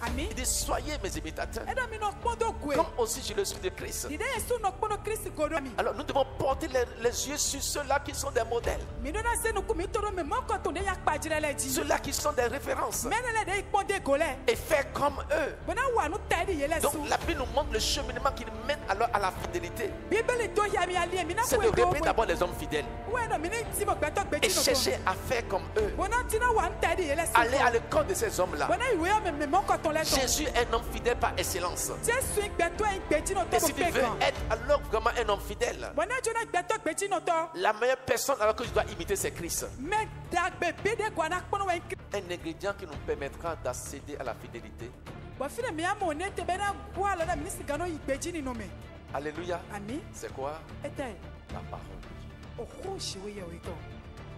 Amen. Il dit soyez mes imitateurs. Edo mi no kpodo kwe. Comme aussi je le suis de Christ. Dide Yesu no kpodo Kristi kodo mi. Alors nous devons porter les yeux sur ceux-là qui sont des modèles. Mi do na se no kumi toro me moko to de yak pajire le ji. Ceux-là qui sont des références. Menele de ikpode gole. Et faire comme eux. Bona wa no tedi yele Donc su. la Bible nous montre le cheminement qui nous mène alors à la fidélité. Bible to ya mi ali mi na C'est de repérer d'abord les hommes fidèles. Ouais no mi ni ti mo gbeto Et gbeji no. chercher à faire comme eux. Bona ti na wa tedi yele su. Aller à l'école de ces hommes-là. Bona iwe me moko to le to. Jésus est un homme fidèle par excellence. Jesu gbeto en gbeji no to Et si tu veux être alors vraiment un homme fidèle, Bona jona gbeto gbeji no to. la meilleure personne alors que je dois imiter, c'est Christ. Me dagbe bide kwa na kpono wa Un ingrédient qui nous permettra d'accéder à la fidélité. Bo fine mi amo ne te bena kwa la mi si gano igbeji ni no me. Alléluia. Ami C'est quoi? ete La parole de Dieu. o ho shiwe ye o ito.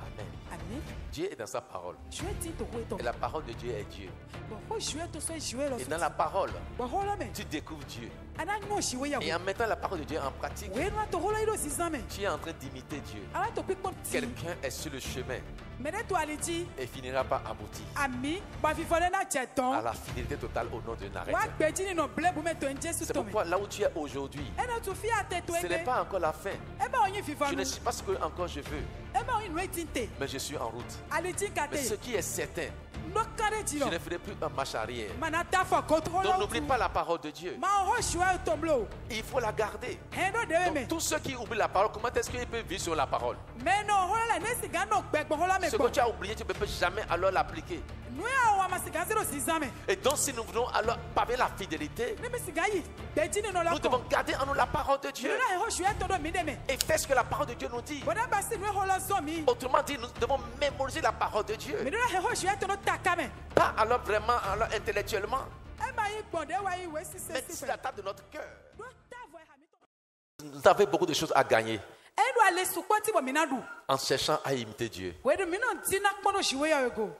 Amen. Ami Dieu est dans sa parole. shiwe ti to ho ito. Et la parole de Dieu est Dieu. Bo ho shiwe to so shiwe lo. Et dans la parole, Bo ho la me. tu découvres Dieu. Ana no shiwe ye Et o. en mettant la parole de Dieu en pratique, We no to ho la iro zizame. tu es en train d'imiter Dieu. Awa to pikpon ti. Quelqu'un est sur le chemin Mene to aliji. et finira par aboutir Ami ba fi fole na jeton. à la fidélité totale au nom de Nazareth. Wa gbeji ni no ble bu me to Jesu C'est to me. pourquoi là où tu es aujourd'hui, Ena to fi ate to ce n'est ebe. pas encore la fin. Eba onyi fi Je fonu. ne sais pas ce que encore je veux, Eba onyi no etinte. mais je suis en route. Aliji Mais ce kate. qui est certain, No kare je jilo. ne ferai plus en marche arrière. Mana ta fo ko to Donc lo. n'oublie pas la parole de Dieu. Ma ho shiwe to blo. Il faut la garder. Endo de me. Donc tous ceux qui oublient la parole, comment est-ce qu'ils peuvent vivre sur la parole? Mais non, hola ne siga no gbegbo hola me Ce gbo. que tu as oublié, tu ne peux jamais alors l'appliquer. Nu ya wa ma siga zero sizame. Et donc si nous voulons alors parler la fidélité, Ne me siga yi. Beji ni no la nous ko. devons garder en nous la parole de Nu Dieu na ho shiwe to do mi de me. et faire ce que la parole de Dieu nous dit. Bona ba si nu hola zo mi. Autrement dit, nous devons mémoriser la parole de Dieu. Mi na ho shiwe to no takame. Pas alors vraiment alors intellectuellement, E ma yi gbonde wa yi we si se mais si sur fe. la table de notre cœur. Do ta vo ha mi to. Nous avons beaucoup de choses à gagner E do ale su ko ti bo mi na du. en cherchant à imiter Dieu. We do mi no ti na kpono shiwe ya go.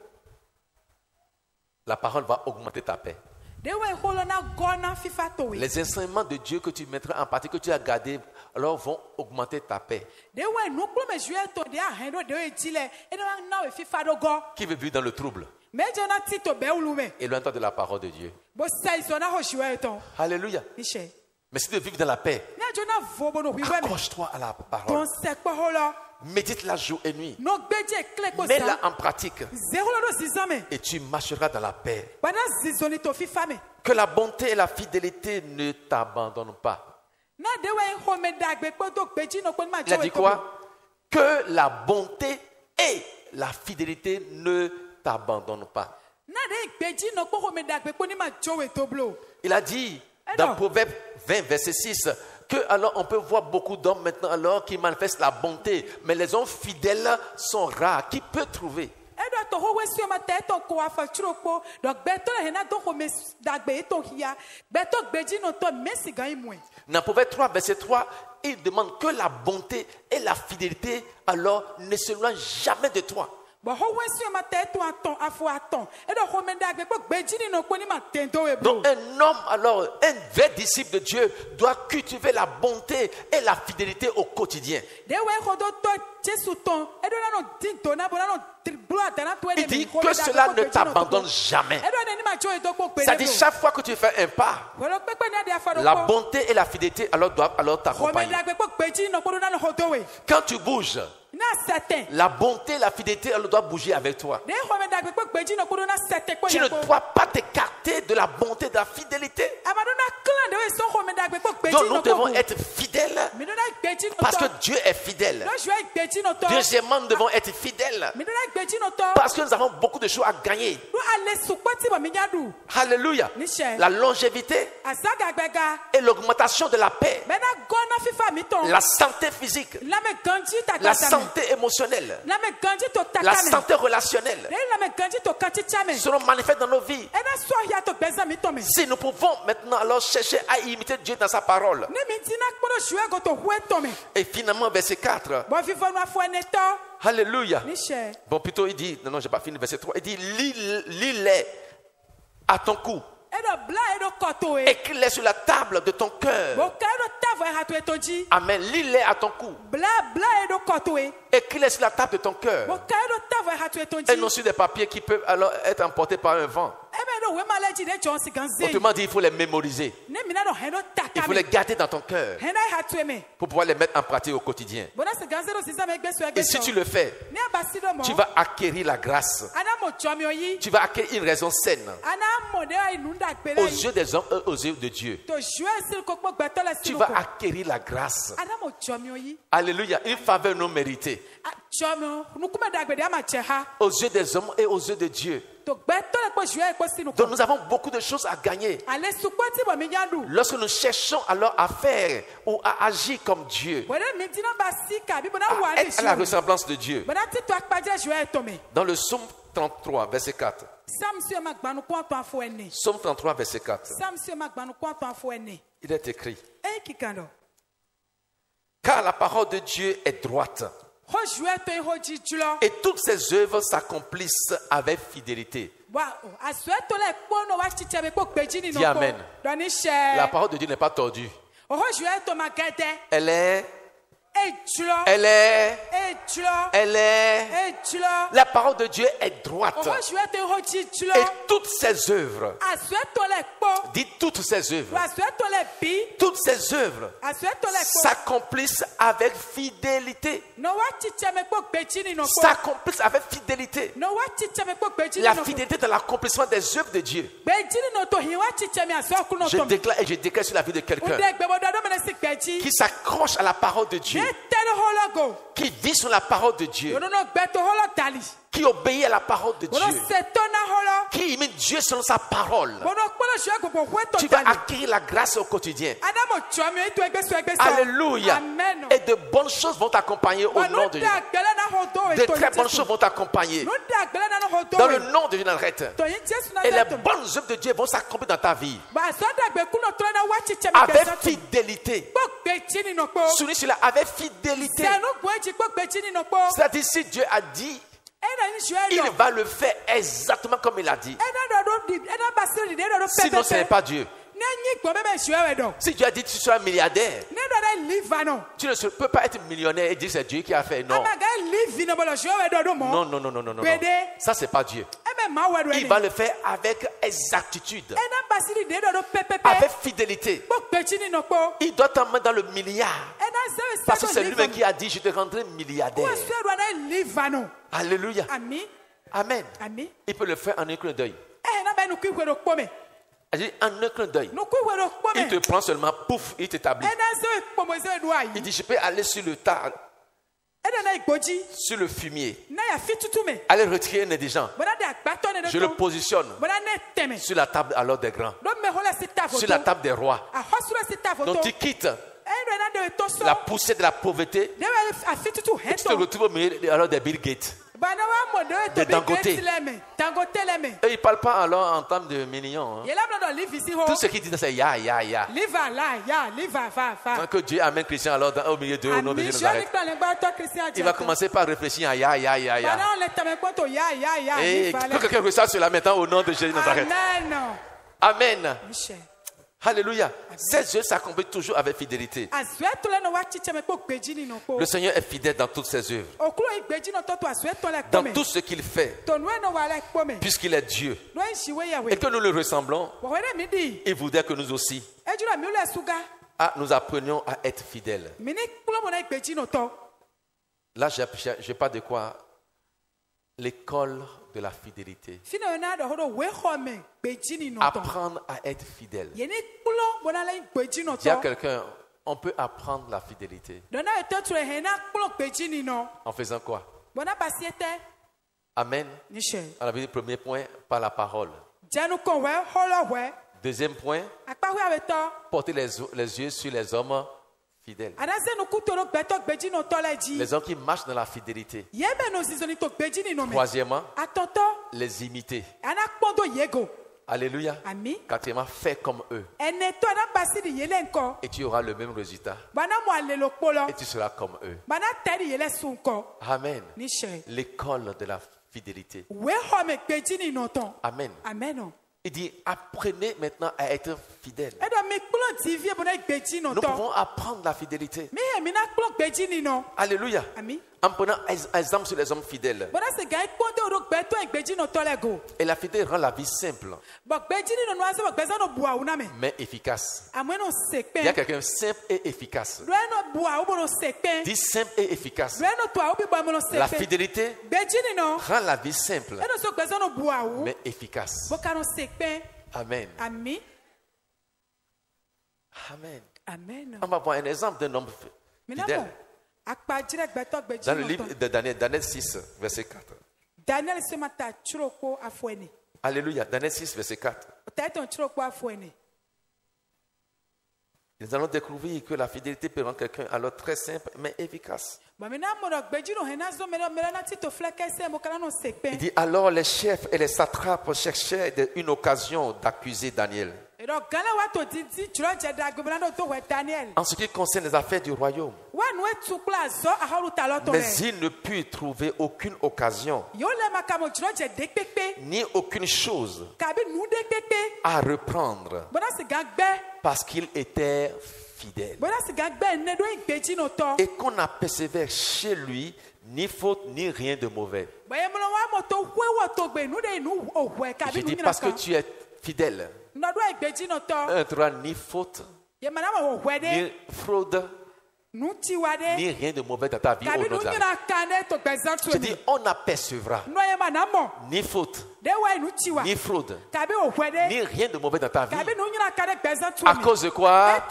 La parole va augmenter ta paix. De we holo na gona fifa to we. Les enseignements de Dieu que tu mettras en pratique, que tu as gardés, alors vont augmenter ta paix. De we no klo me shiwe to de a hen do de we ji le. E do na we fifa do go. Qui veut vivre dans le trouble? Me je na ti to be ulu me. Éloigne-toi de la parole de Dieu. Bo sai so na ho shiwe to. Alléluia. Ishe. Mais si tu veux vivre dans la paix, Nya jo na vo bo no wi we me. accroche-toi à la Ton parole. se kpo hola. Médite-la jour et nuit. No gbeje kle ko Mets-la sa. en pratique Ze hola do sizame. et tu marcheras dans la paix. Bana zizoni to fifa me. Que la bonté et la fidélité ne t'abandonnent pas. Na de we ho me dagbe kpo do gbeji no kpo ma Il a jo dit quoi? Que la bonté et la fidélité ne t'abandonnent pas. Na de gbeji no kpo ho me dagbe kpo ni ma jo we to blo. Il a dit Eh dans non. Proverbe 20, verset 6, que alors on peut voir beaucoup d'hommes maintenant alors qui manifestent la bonté, mais les hommes fidèles sont rares. Qui peut trouver? E do to ho we si o ma te to ko afa churo kpo do gbe to he na do ho me dagbe to hia. Gbe to gbeji no to me siga imwe. Dans Proverbe 3, verset 3, il demande que la bonté et la fidélité alors ne s'éloignent jamais de toi. Bo ho we si o ma te to aton afu aton. E do ho me dagbe kpo gbeji ni no kpo ni ma tendo we blo. Donc un homme, alors un vrai disciple de Dieu doit cultiver la bonté et la fidélité au quotidien. De we ho do to Jesu ton. E do na no din to na bo na no blo atana to e Il dit que cela ne t'abandonne jamais. E do ni ma jo e do kpo gbe. C'est-à-dire chaque fois que tu fais un pas, Wolo pepe na de afa do la kpo. bonté et la fidélité alors doivent alors Ho me t'accompagner. dagbe kpo gbeji no kpo do na no ho do we. Quand tu bouges, Na certain. la bonté et la fidélité elle doit bouger avec toi. De ho me dagbe kpo gbeji no kpo do na certain kpo Tu ye ne kpo. dois pas t'écarter de la bonté, de la fidélité. Amado na clan de we so ho me dagbe kpo gbeji Donc no nous kpo. devons être fidèles Mi do na gbeji no parce to. que Dieu est fidèle. No jo e gbeji no to. Deuxièmement, nous devons être fidèles Mi do na gbeji no to. parce que nous avons beaucoup de choses à gagner. Do ale su kpo ti bo mi nyadu. Alléluia. Níṣẹ́. La longévité Asaga gbega. et l'augmentation de la paix, Be na gona fifa mi ton. la santé physique, La me ganji ta la kata me. santé émotionnelle, La me ganji to la takame. santé relationnelle De la me ganji to kati chame. seront manifestes dans nos vies. E na so ya to gbeza mi ton me. Si nous pouvons maintenant alors chercher à imiter Dieu dans sa parole. Ne mi ti na kpo do shue go to hwe ton me. Et finalement, verset 4. Bo fifa no afo ene to. Alléluia. Níṣẹ́. Bon, plutôt, il dit, non, j'ai pas fini, verset 3. Il dit, lis-les à ton cou. E do bla e do koto e. Écris-les sur la table de ton Bo cœur. ka e do tavo e hatu e to ji. Amen. Lis-les à ton cou. Bla e do koto e. Écris-les sur la table de ton Bo cœur. ka e do tavo e hatu e to Et ji. non sur des papiers qui peuvent alors être emportés par un vent. E me Autrement dit, il faut les mémoriser. Il faut les garder dans ton cœur pour pouvoir les mettre en pratique au quotidien. Et si tu le fais, tu vas acquérir la grâce. Tu vas acquérir une raison saine aux yeux des hommes et aux yeux de Dieu. Tu vas acquérir la grâce. Alléluia, une faveur non méritée aux yeux des hommes et aux yeux de Dieu. Donc nous avons beaucoup de choses à gagner. Lorsque nous cherchons alors à faire ou à agir comme Dieu, à être à la ressemblance de Dieu. Dans le psaume 33, verset 4. Psaume 33, verset 4. Il est écrit: car la parole de Dieu est droite, et toutes ses œuvres s'accomplissent avec fidélité. Dis Amen. La parole de Dieu n'est pas tordue. Elle est. La parole de Dieu est droite. Et toutes ses œuvres. Dis toutes ses œuvres. Toutes ses œuvres s'accomplissent avec fidélité. S'accomplissent avec fidélité. La fidélité dans l'accomplissement des œuvres de Dieu. Je déclare et je déclare sur la vie de quelqu'un qui s'accroche à la parole de Dieu, qui vit sur la parole de Dieu, qui obéit à la parole de Dieu, qui imite Dieu selon sa parole. Tu vas acquérir la grâce au quotidien. Alléluia. Et de bonnes choses vont t'accompagner au nom de Dieu. De très bonnes choses vont t'accompagner dans le nom de Nazareth. Et les bonnes œuvres de Dieu vont s'accomplir dans ta vie avec fidélité. Souligne cela, avec fidélité. C'est-à-dire, si Dieu a dit, il va le faire exactement comme il a dit. Sinon, ce n'est pas Dieu. Si Dieu a dit que tu seras milliardaire, tu ne peux pas être millionnaire et dire que c'est Dieu qui a fait. Non. Non. Ça, c'est pas Dieu. Il va le faire avec exactitude, avec fidélité. Il doit t'emmener dans le milliard. Parce que c'est lui-même qui a dit: je te rendrai milliardaire. Alléluia. Amen. Il peut le faire en un clin d'œil. En un clin d'œil. Il te prend seulement, pouf, il t'établit. Il dit: je peux aller sur le tas, sur le fumier, aller retirer un indigent. Je le positionne sur la table alors des grands, sur la table des rois. Donc tu quittes la poussière de la pauvreté et tu te retrouves au milieu alors des Bill Gates, des Dangote. Et ils ne parlent pas alors en termes de millions. Tout ce qu'ils disent, c'est ya. Que Dieu amène Christian alors au milieu d'eux au nom de Jésus. Il va commencer par réfléchir à ya. Et que quelqu'un reçoive cela maintenant au nom de Jésus. Amen. Alléluia. Ces œuvres s'accomplissent toujours avec fidélité. Le Seigneur est fidèle dans toutes ses œuvres, dans tout ce qu'il fait, puisqu'il est Dieu et que nous le ressemblons. Il voudrait que nous aussi nous apprenions à être fidèles. Là, je parle de quoi? L'école de la fidélité. Apprendre à être fidèle. Dis à quelqu'un: on peut apprendre la fidélité. En faisant quoi? Amen. On a vu le premier point, par la parole. Deuxième point, porter les yeux sur les hommes fidèles. Les hommes qui marchent dans la fidélité. Troisièmement, les imiter. Alléluia. Quatrièmement, fais comme eux. Et tu auras le même résultat. Et tu seras comme eux. Amen. L'école de la fidélité. Amen. Il dit: apprenez maintenant à être fidèle. Nous pouvons apprendre la fidélité. Alléluia. En prenant exemple sur les hommes fidèles. Et la fidélité rend la vie simple, mais efficace. Il y a quelqu'un simple et efficace. Dit simple et efficace. La fidélité rend la vie simple, mais efficace. Amen. Amen. On va voir un exemple d'un homme fidèle. Dans le livre de Daniel 6, verset 4. Alléluia. Daniel 6, verset 4. Nous allons découvrir que la fidélité peut rendre quelqu'un alors très simple mais efficace. Il dit alors les chefs et les satrapes cherchaient une occasion d'accuser Daniel. En ce qui concerne les affaires du royaume. Mais il ne put trouver aucune occasion ni aucune chose à reprendre parce qu'il était fidèle. Et qu'on a persévéré chez lui ni faute ni rien de mauvais. Je dis parce que tu es fidèle. Un droit ni faute, ni fraude, ni rien de mauvais dans ta vie au nom de la vie. Je dis, on apercevra ni faute, ni fraude, ni rien de mauvais dans ta vie. À cause de quoi?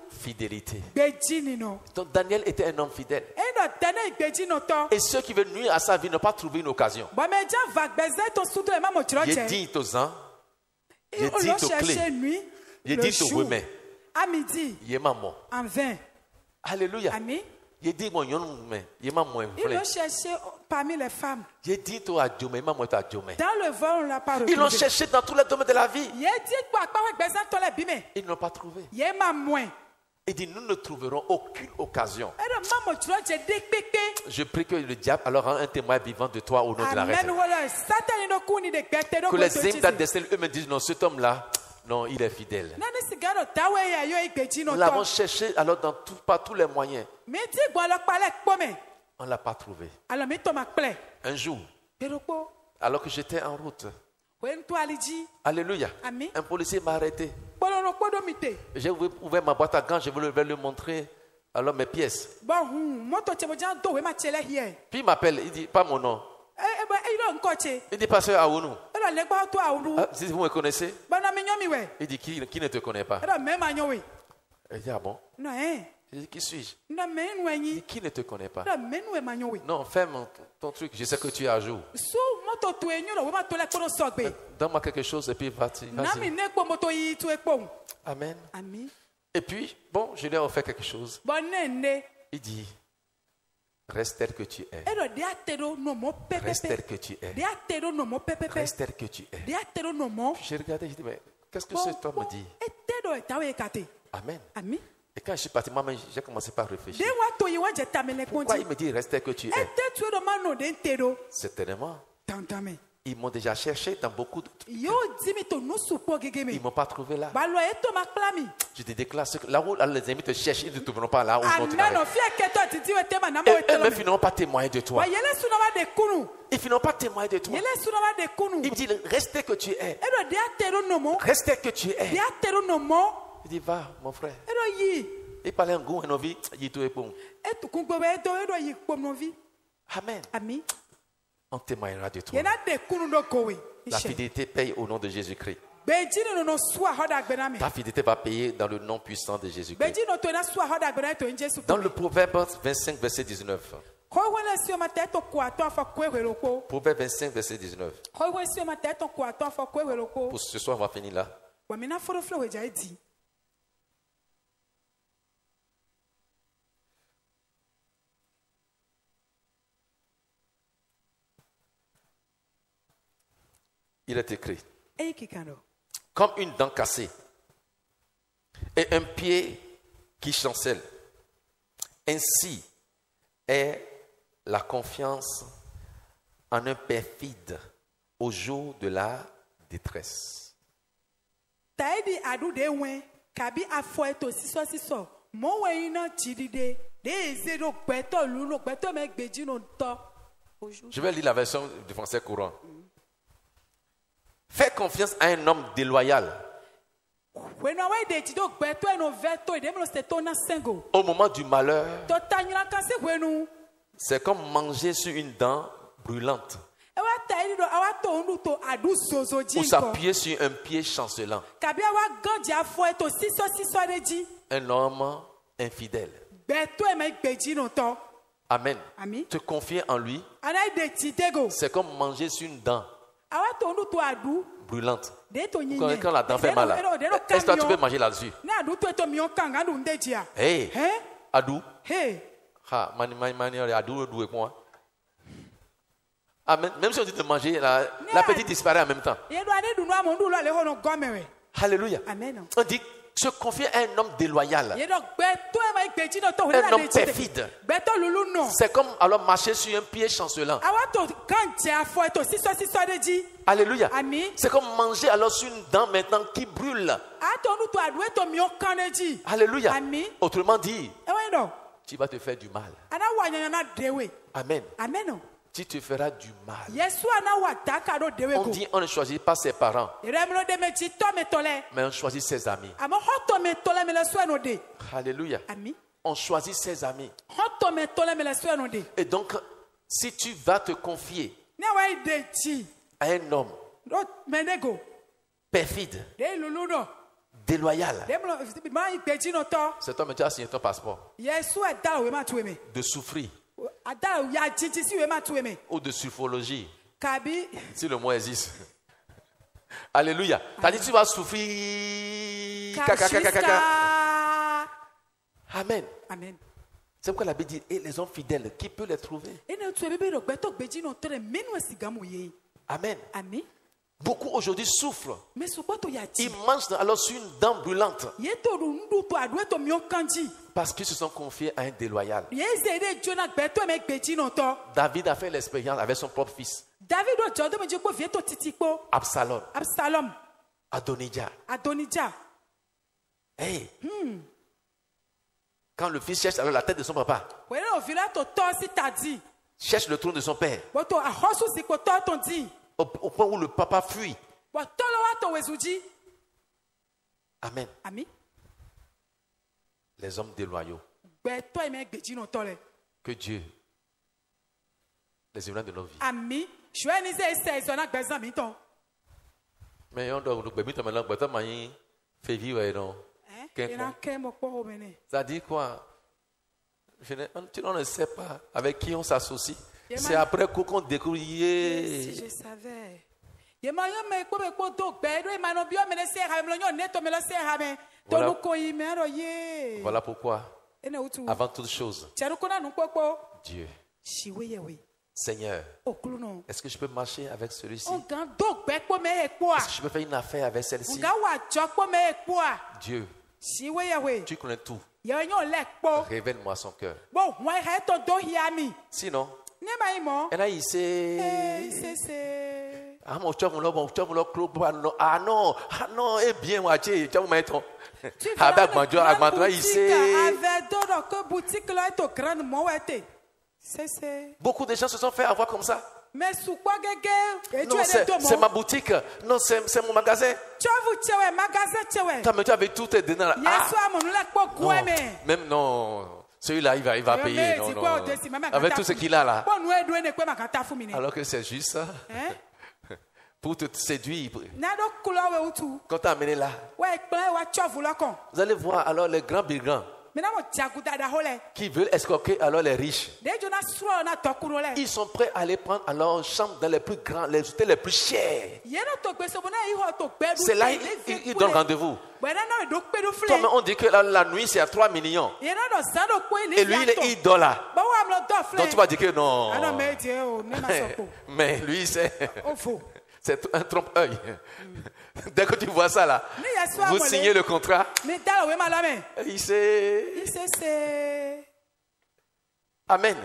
Fidélité. Donc Daniel était un homme fidèle. Et ceux qui veulent nuire à sa vie n'ont pas trouvé une occasion. Il est digne aux ans. Il est digne aux clés. Il est digne aux remèdes. À midi, en vain. Alléluia. Il est digne aux Ils l'ont cherché parmi les femmes. Il est digne aux adjomés. Dans le vol, on ne l'a pas retrouvé. Ils l'ont cherché dans tous les domaines de la vie. Ils ne l'ont pas trouvé. Il dit, nous ne trouverons aucune occasion. Je prie que le diable alors rend un témoin vivant de toi au nom de la reine. Que les émigrants d'Estelle eux me disent, non, cet homme-là, non, il est fidèle. Nous l'avons cherché alors par tous les moyens. On ne l'a pas trouvé. Un jour, alors que j'étais en route, alléluia, un policier m'a arrêté. J'ai ouvert ma boîte à gants, je voulais lui montrer alors mes pièces. Puis il m'appelle, il dit pas mon nom. Il dit pasteur Aounou. Si vous me connaissez, il dit qui ne te connaît pas. Il dit ah bon. Il dit qui suis-je? Il dit qui ne te connaît pas. Non, ferme ton truc, je sais que tu es à jour. Donne-moi quelque chose et puis vas-y. Amen. Et puis, bon, je lui ai offert quelque chose. Il dit, reste tel que tu es. Reste tel que tu es. Reste tel que tu es. J'ai regardé, je dis, mais qu'est-ce que cet homme me dit? Amen. Et quand je suis parti, moi-même, j'ai commencé par réfléchir. Pourquoi il me dit, reste tel que tu es? Certainement. Ils m'ont déjà cherché dans beaucoup de... Ils ne m'ont pas trouvé là. Je te déclare, là où les amis te cherchent, ils ne te trouveront pas là où ils vont te et eux ne finiront pas témoigner de toi. Ils finiront pas témoigner de toi. Il me dit, reste que tu es. Reste que tu es. Il dit, va, mon frère. Il parlait en goût et en vie. Il dit, Amen. On témoignera de toi. La fidélité paye au nom de Jésus-Christ. Ta fidélité va payer dans le nom puissant de Jésus-Christ. Dans le Proverbe 25, verset 19. Proverbe 25, verset 19. Pour ce soir, on va finir là. Il est écrit, comme une dent cassée et un pied qui chancelle, ainsi est la confiance en un perfide au jour de la détresse. Je vais lire la version du français courant. Fais confiance à un homme déloyal. Au moment du malheur, c'est comme manger sur une dent brûlante ou s'appuyer sur un pied chancelant. Un homme infidèle. Amen. Te confier en lui, c'est comme manger sur une dent brûlante. Quand la dent fait mal, est-ce que tu peux manger là-dessus? Hey, Adou. Amen. Même si on dit de manger, l'appétit disparaît en même temps. Alléluia. On dit se confier à un homme déloyal, un homme perfide. C'est comme alors marcher sur un pied chancelant. Alléluia. C'est comme manger alors sur une dent maintenant qui brûle. Alléluia. Autrement dit, tu vas te faire du mal. Amen. Tu te feras du mal. On dit on ne choisit pas ses parents, mais on choisit ses amis. Alléluia. On choisit ses amis. Et donc, si tu vas te confier à un homme perfide, déloyal, cet homme tu as signé ton passeport de souffrir ou de sulfologie, si le mot existe. Alléluia. T'as dit tu vas souffrir. Amen. C'est pourquoi la Bible dit, et les hommes fidèles, qui peut les trouver? Amen. Beaucoup aujourd'hui souffrent. Ils mangent alors sur une dent brûlante parce qu'ils se sont confiés à un déloyal. David a fait l'expérience avec son propre fils. Absalom. Adonijah. Hey. Quand le fils cherche alors la tête de son papa, cherche le trône de son père, au point où le papa fuit. Amen. Les hommes déloyaux. Que Dieu les éloigne de nos vies. Mais on doit faire vivre. Ça dit quoi? Tu ne sais pas avec qui on s'associe. C'est après qu'on découvre. Si je savais. Voilà pourquoi, avant toute chose, Dieu, Seigneur, est-ce que je peux marcher avec celui-ci? Est-ce que je peux faire une affaire avec celle-ci? Dieu, tu connais tout. Révèle-moi son cœur. Sinon, il sait. Ah non, eh bien, moi, tu beaucoup de gens se sont fait avoir comme ça. Non, c'est ma boutique. Non, c'est mon magasin. Tu avais tout tes donné. Même non. Celui-là, il va payer. Non. Avec tout ce qu'il a là. Alors que c'est juste ça. Pour te séduire. Quand tu as amené là, vous allez voir alors les grands brigands qui veulent escroquer alors les riches. Ils sont prêts à aller prendre alors chambre dans les plus grands, les hôtels les plus chers. C'est là ils donnent rendez-vous. Toi, mais on dit que la nuit c'est à 3 millions. Et lui il est idolâtre. Donc tu vas dire que non. Mais lui c'est un trompe-œil. Dès que tu vois ça là, vous signez le contrat. Il sait. Amen.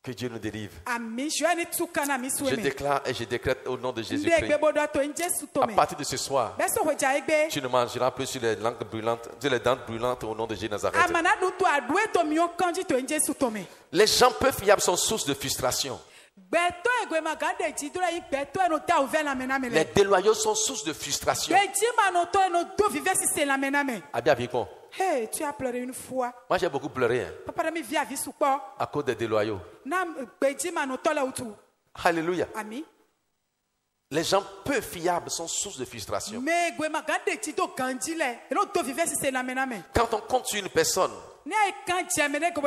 Que Dieu nous délivre. Je déclare et je décrète au nom de Jésus-Christ. À partir de ce soir, tu ne mangeras plus sur les langues brûlantes, sur les dents brûlantes au nom de Jésus Nazareth. Les gens peu fiables sont source de frustration. Les déloyaux sont source de frustration. Hey, tu as pleuré une fois. Moi, j'ai beaucoup pleuré à cause des déloyaux. Alléluia. Les gens peu fiables sont source de frustration. Quand on compte sur une personne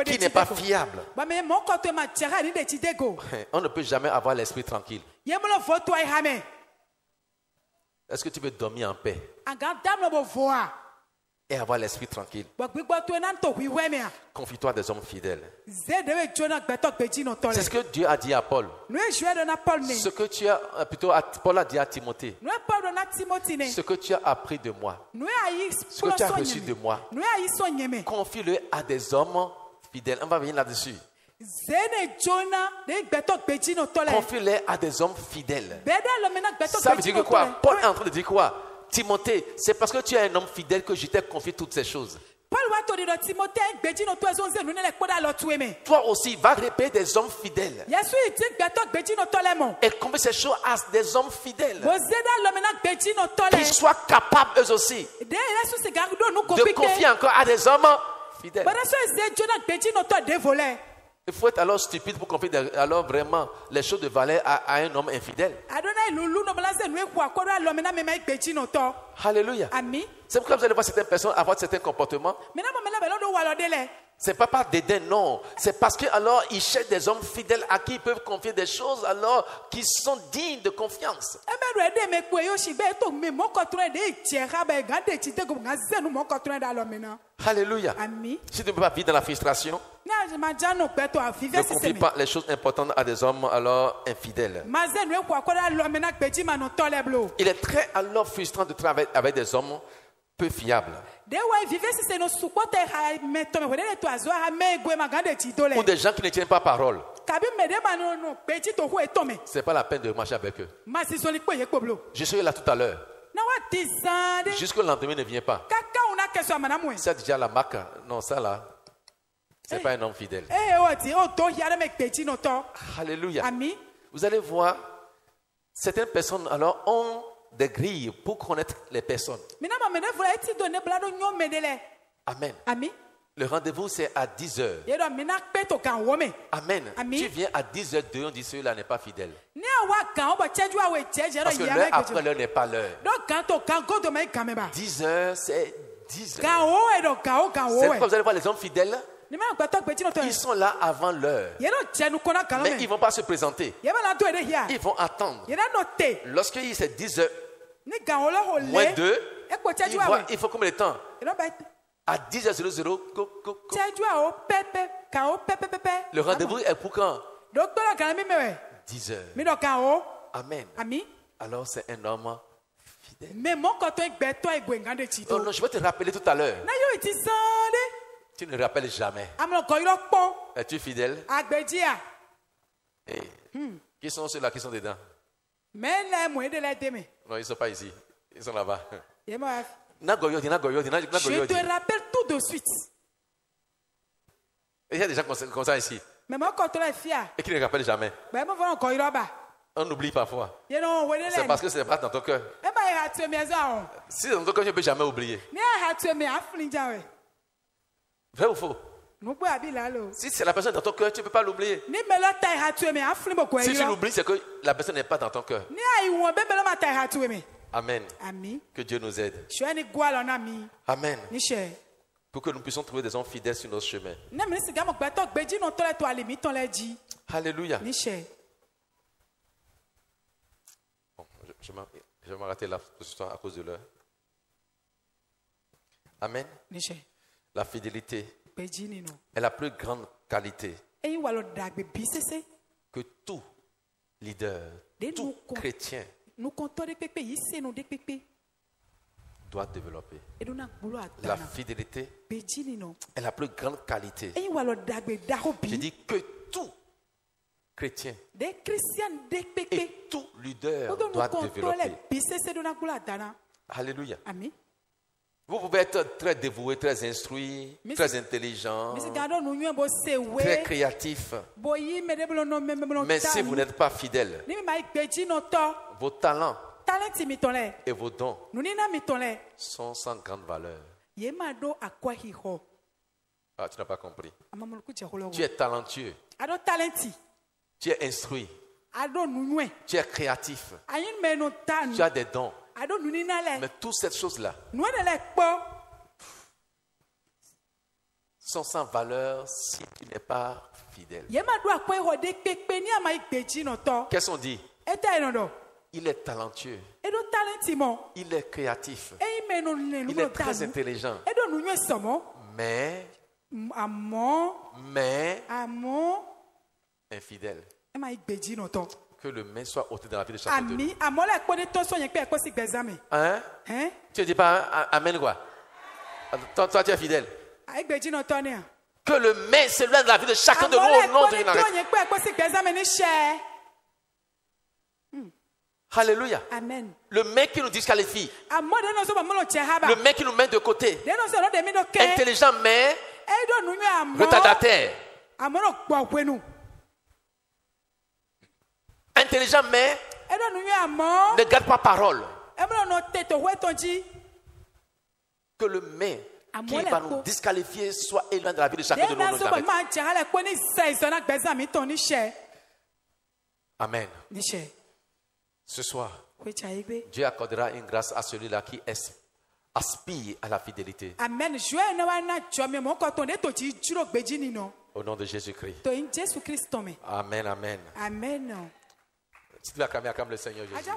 qui n'est pas fiable, on ne peut jamais avoir l'esprit tranquille. Est-ce que tu veux dormir en paix et avoir l'esprit tranquille? Confie-toi des hommes fidèles. C'est ce que Dieu a dit à Paul. Ce que tu as, plutôt Paul a dit à Timothée. Ce que tu as appris de moi. Ce que tu as reçu de moi. Confie-le à des hommes fidèles. On va venir là-dessus. Confie-le à des hommes fidèles. Ça veut dire que quoi? Paul est en train de dire quoi? Timothée, c'est parce que tu es un homme fidèle que je t'ai confié toutes ces choses. Toi aussi, va répéter des hommes fidèles. Et confie ces choses à des hommes fidèles. Qu'ils soient capables eux aussi de confier encore à des hommes fidèles. Il faut être alors stupide pour confier alors vraiment les choses de valeur à un homme infidèle. Alléluia. C'est pourquoi vous allez voir certaines personnes avoir certains comportements. C'est pas par dédain, non. C'est parce que alors ils cherchent des hommes fidèles à qui ils peuvent confier des choses alors qui sont dignes de confiance. Alléluia. Si tu ne peux pas vivre dans la frustration, ne confie pas les choses importantes à des hommes alors infidèles. Il est très alors frustrant de travailler avec des hommes peu fiables. Ou des gens qui ne tiennent pas parole. Ce n'est pas la peine de marcher avec eux. Je serai là tout à l'heure. Jusque le lendemain ne vient pas. C'est déjà la marque. Non, ça là, ce n'est pas un homme fidèle. Alléluia. Vous allez voir, certaines personnes alors ont des grilles pour connaître les personnes. Amen. Le rendez-vous c'est à 10h. Amen. Tu viens à 10h02, on dit celui-là n'est pas fidèle. Parce que l'heure après l'heure n'est pas l'heure. 10h c'est 10h. C'est pourquoi vous allez voir les hommes fidèles. Ils sont là avant l'heure. Mais ils ne vont pas se présenter. Ils vont attendre. Lorsque c'est 10h moins 2, il faut combien de temps? À 10h00, le rendez-vous est pour quand? 10h. Amen. Alors c'est un homme fidèle. Oh non, je vais te rappeler tout à l'heure. Tu ne rappelles jamais. Es-tu fidèle? Hey. Qui sont ceux-là qui sont dedans? Non, ils ne sont pas ici. Ils sont là-bas. Je te rappelle tout de suite. Il y a des gens comme ça ici. Et qui ne rappellent jamais. On oublie parfois. C'est parce que ce n'est pas dans ton cœur. Si dans ton cœur, tu ne peux jamais oublier. Vrai ou faux? Si c'est la personne dans ton cœur, tu ne peux pas l'oublier. Si tu l'oublies, c'est que la personne n'est pas dans ton cœur. Amen. Que Dieu nous aide. Amen. Pour que nous puissions trouver des hommes fidèles sur notre chemin. Alléluia. Bon, je vais m'arrêter là à cause de l'heure. Amen. La fidélité est la plus grande qualité que tout leader, tout chrétien doit développer. La fidélité est la plus grande qualité. Je dis que tout chrétien et et tout leader doit développer. Alléluia. Amen. Vous pouvez être très dévoué, très instruit, très intelligent, très créatif. Mais si vous n'êtes pas fidèle, vos talents et vos dons sont sans grande valeur. Ah, tu n'as pas compris. Tu es talentueux. Tu es instruit. Tu es créatif. Tu as des dons. Mais toutes ces choses-là sont sans valeur si tu n'es pas fidèle. Qu'est-ce qu'on dit? Il est talentueux. Il est créatif. Il est très intelligent. Mais infidèle. Que le main soit ôté dans la vie de chacun de nous. Hein? Tu ne dis pas amen quoi? Toi tu es fidèle. Que le main s'élève dans la vie de chacun de nous au nom de Jésus. Alléluia. Amen. Le main qui nous disqualifie. Le main qui nous met de côté. Intelligent mais retardataire. Intelligent mais ne garde pas parole. Que le mais qui va nous disqualifier soit éloigné de la vie de chacun de nous. Amen. Ce soir, Dieu accordera une grâce à celui-là qui aspire à la fidélité. Amen. Au nom de Jésus-Christ. Amen, amen. Amen. Si tu veux acclamer le Seigneur Jésus.